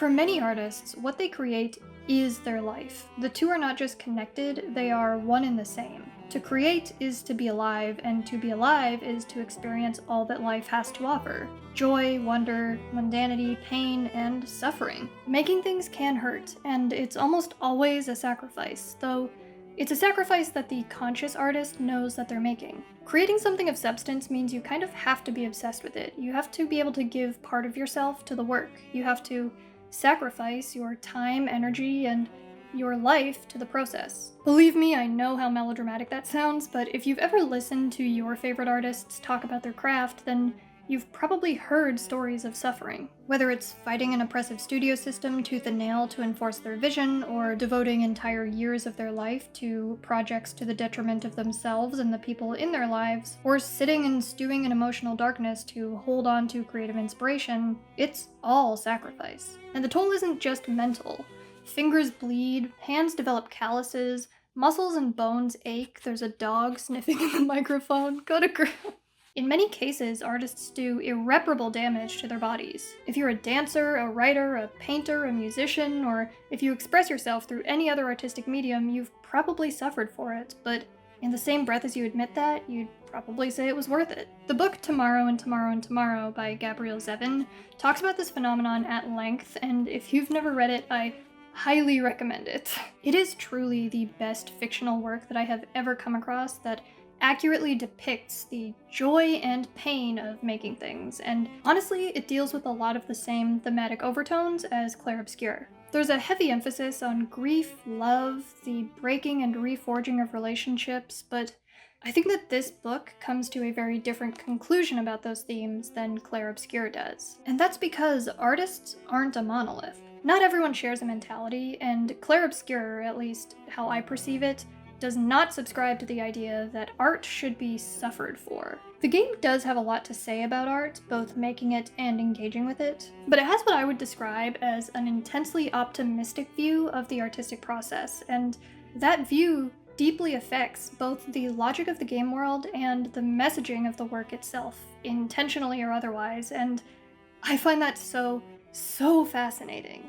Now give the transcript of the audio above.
For many artists, what they create is their life. The two are not just connected, they are one and the same. To create is to be alive, and to be alive is to experience all that life has to offer. Joy, wonder, mundanity, pain, and suffering. Making things can hurt, and it's almost always a sacrifice, though it's a sacrifice that the conscious artist knows that they're making. Creating something of substance means you kind of have to be obsessed with it. You have to be able to give part of yourself to the work. You have to sacrifice your time, energy, and your life to the process. Believe me, I know how melodramatic that sounds, but if you've ever listened to your favorite artists talk about their craft, then you've probably heard stories of suffering. Whether it's fighting an oppressive studio system tooth and nail to enforce their vision, or devoting entire years of their life to projects to the detriment of themselves and the people in their lives, or sitting and stewing in emotional darkness to hold on to creative inspiration, it's all sacrifice. And the toll isn't just mental. Fingers bleed, hands develop calluses, muscles and bones ache, there's a dog sniffing in the microphone, go to ground. In many cases, artists do irreparable damage to their bodies. If you're a dancer, a writer, a painter, a musician, or if you express yourself through any other artistic medium, you've probably suffered for it, but in the same breath as you admit that, you'd probably say it was worth it. The book Tomorrow and Tomorrow and Tomorrow by Gabrielle Zevin talks about this phenomenon at length, and if you've never read it, I highly recommend it. It is truly the best fictional work that I have ever come across that accurately depicts the joy and pain of making things, and honestly, it deals with a lot of the same thematic overtones as Clair Obscur. There's a heavy emphasis on grief, love, the breaking and reforging of relationships, but I think that this book comes to a very different conclusion about those themes than Clair Obscur does. And that's because artists aren't a monolith. Not everyone shares a mentality, and Clair Obscur, at least how I perceive it, does not subscribe to the idea that art should be suffered for. The game does have a lot to say about art, both making it and engaging with it, but it has what I would describe as an intensely optimistic view of the artistic process, and that view deeply affects both the logic of the game world and the messaging of the work itself, intentionally or otherwise, and I find that so fascinating.